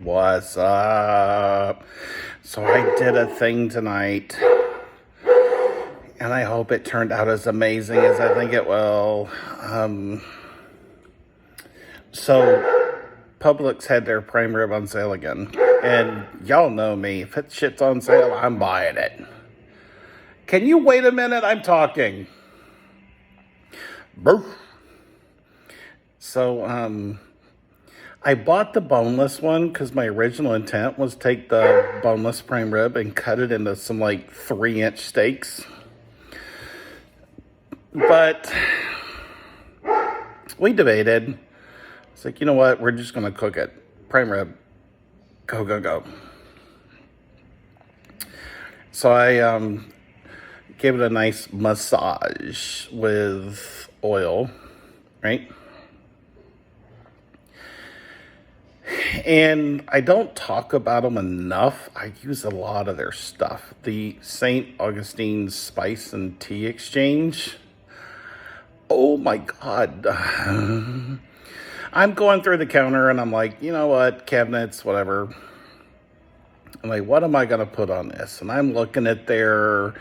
What's up? So I did a thing tonight, and I hope it turned out as amazing as I think it will. So Publix had their prime rib on sale again, and y'all know me. If shit's on sale, I'm buying it. Can you wait a minute? I'm talking. Burf. So, I bought the boneless one because my original intent was take the boneless prime rib and cut it into some like 3-inch steaks. But we debated. It's like, you know what? We're just going to cook it. Prime rib. Go, go, go. So I gave it a nice massage with oil, right? And I don't talk about them enough. I use a lot of their stuff. The St. Augustine's Spice and Tea Exchange. Oh my God. I'm going through the counter and I'm like, you know what, cabinets, whatever. I'm like, what am I going to put on this? And I'm looking at their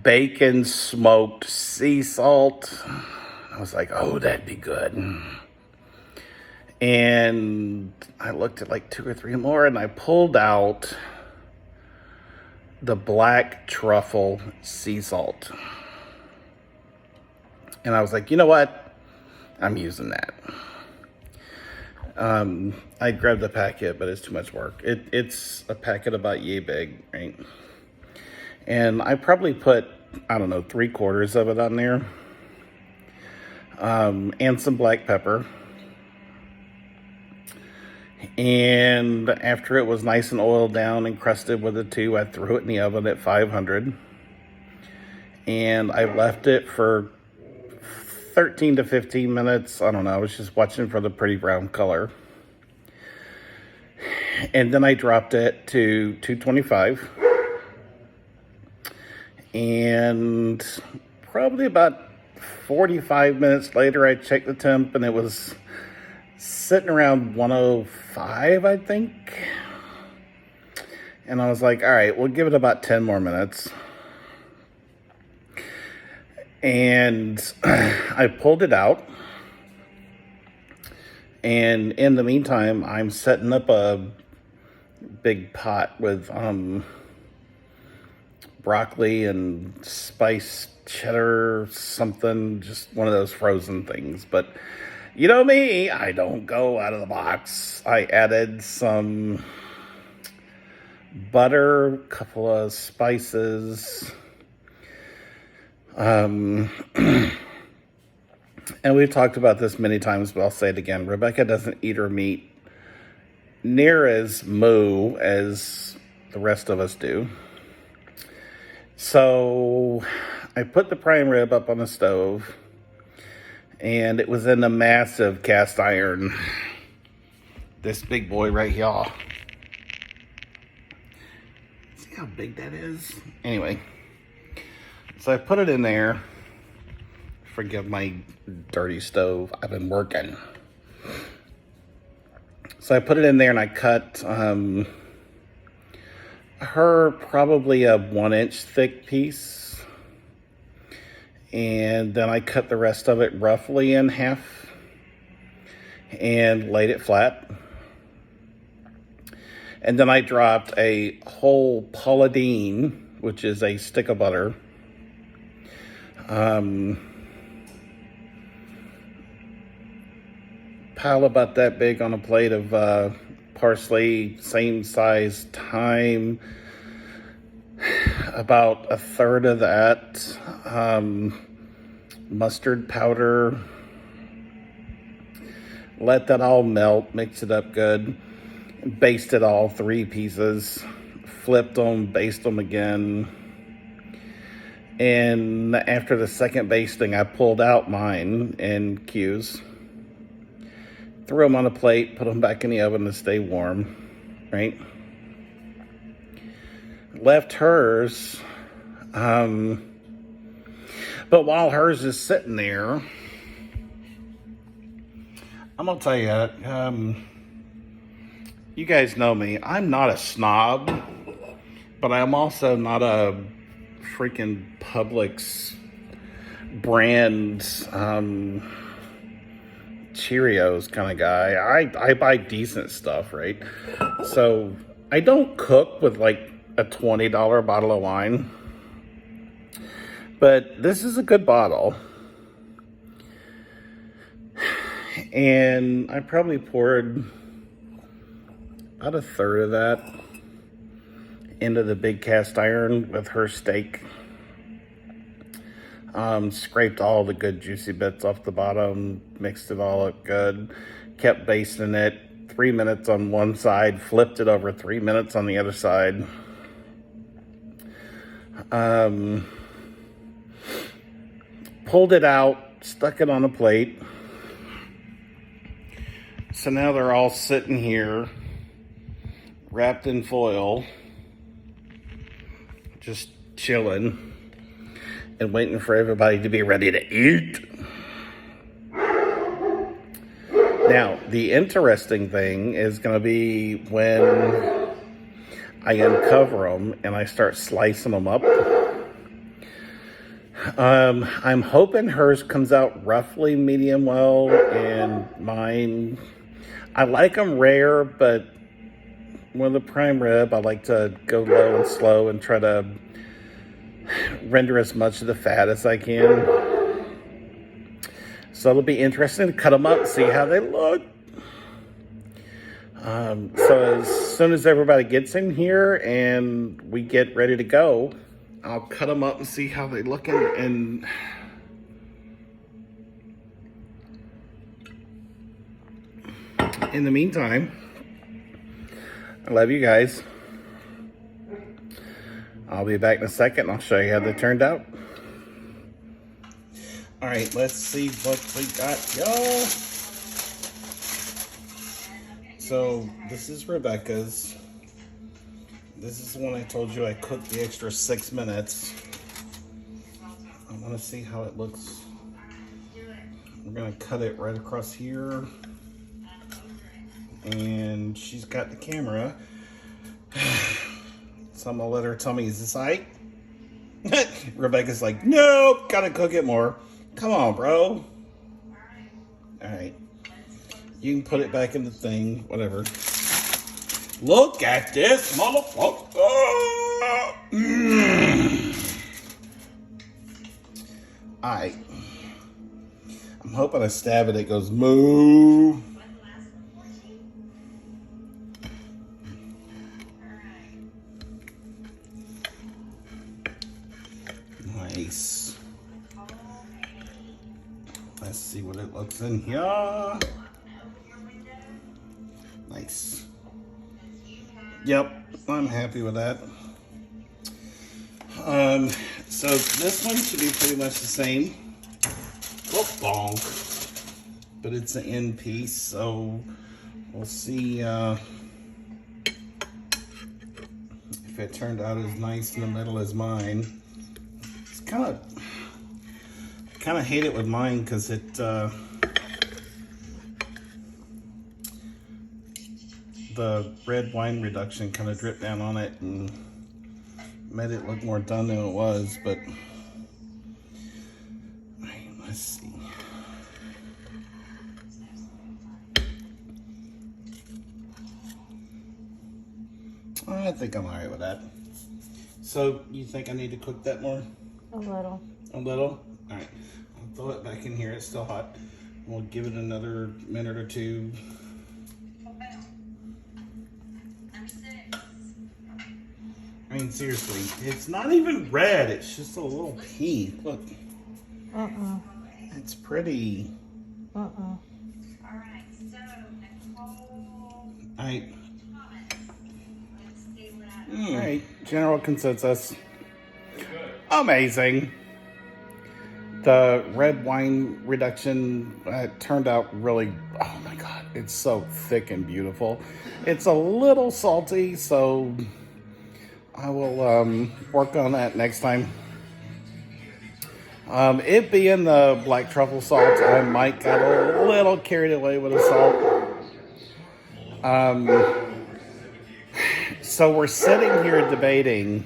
bacon smoked sea salt. I was like, oh, that'd be good. And I looked at like 2 or 3 more and I pulled out the black truffle sea salt. And I was like, you know what? I'm using that. I grabbed the packet, but it's too much work. It's a packet about yay big, right? And I probably put, I don't know, 3/4 of it on there. And some black pepper. And after it was nice and oiled down and crusted with it too, I threw it in the oven at 500. And I left it for 13 to 15 minutes. I don't know. I was just watching for the pretty brown color. And then I dropped it to 225. And probably about 45 minutes later, I checked the temp and it was sitting around 105, I think. And I was like, all right, we'll give it about 10 more minutes. And I pulled it out. And in the meantime, I'm setting up a big pot with broccoli and spiced cheddar, something, just one of those frozen things. But you know me, I don't go out of the box. I added some butter, a couple of spices, and we've talked about this many times, but I'll say it again. Rebecca doesn't eat her meat near as moo as the rest of us do. So I put the prime rib up on the stove, and it was in a massive cast iron. This big boy right here. See how big that is? Anyway, so I put it in there. Forgive my dirty stove. I've been working. So I put it in there and I cut her probably a 1-inch thick piece. And then I cut the rest of it roughly in half and laid it flat. And then I dropped a whole Pauladine, which is a stick of butter, pile about that big on a plate of parsley, same size thyme, about 1/3 of that, mustard powder. Let that all melt, mix it up good, basted all 3 pieces, flipped them, basted them again. And after the second basting, I pulled out mine in cubes, threw them on a plate, put them back in the oven to stay warm, right? Left hers, but while hers is sitting there, I'm gonna tell you, you guys know me. I'm not a snob, but I'm also not a freaking Publix brand Cheerios kind of guy. I buy decent stuff, right? So I don't cook with like a $20 bottle of wine, but this is a good bottle. And I probably poured about a third of that into the big cast iron with her steak. Scraped all the good juicy bits off the bottom, mixed it all up good, kept basting it 3 minutes on one side, flipped it over 3 minutes on the other side. Pulled it out, stuck it on a plate. So now they're all sitting here, wrapped in foil, just chilling and waiting for everybody to be ready to eat. Now, the interesting thing is going to be when I uncover them and I start slicing them up. I'm hoping hers comes out roughly medium well, and mine, I like them rare, but with a prime rib, I like to go low and slow and try to render as much of the fat as I can. So it'll be interesting to cut them up, see how they look. So as soon as everybody gets in here and we get ready to go, I'll cut them up and see how they look. And in the meantime, I love you guys. I'll be back in a second. I'll show you how they turned out. All right, let's see what we got, y'all. So this is Rebecca's. This is the one I told you I cooked the extra 6 minutes. I want to see how it looks. We're gonna cut it right across here. And she's got the camera. So I'm gonna let her tell me, is this right? Rebecca's like, nope, gotta cook it more. Come on, bro. All right. You can put it back in the thing, whatever. Look at this motherfucker. All right. I'm hoping I stab it, it goes moo. Nice. Let's see what it looks in here. Nice. Yep, I'm happy with that. So this one should be pretty much the same. Oh, bonk. But it's an end piece, so we'll see if it turned out as nice in the middle as mine. It's kind of hate it with mine because it the red wine reduction kind of dripped down on it and made it look more done than it was, but right, let's see. I think I'm all right with that. So you think I need to cook that more? A little. A little? All right. I'll throw it back in here. It's still hot. We'll give it another minute or two. I mean, seriously, it's not even red. It's just a little pink. Look. It's pretty. All right, so Nicole. Alright. Alright, general consensus. Amazing. The red wine reduction turned out really, oh my god, it's so thick and beautiful. It's a little salty, so I will work on that next time. It being the black truffle salt, I might get a little carried away with the salt. So we're sitting here debating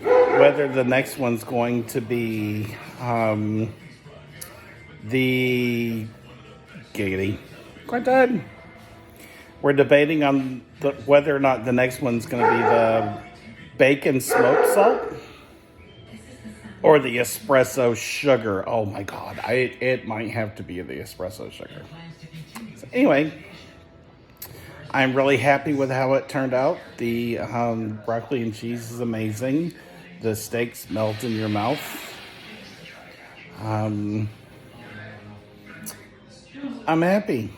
whether the next one's going to be the giggity. Quentin. We're debating on whether or not the next one's going to be the bacon smoked salt or the espresso sugar. Oh my God, it might have to be the espresso sugar. So anyway, I'm really happy with how it turned out. The broccoli and cheese is amazing. The steaks melt in your mouth. I'm happy.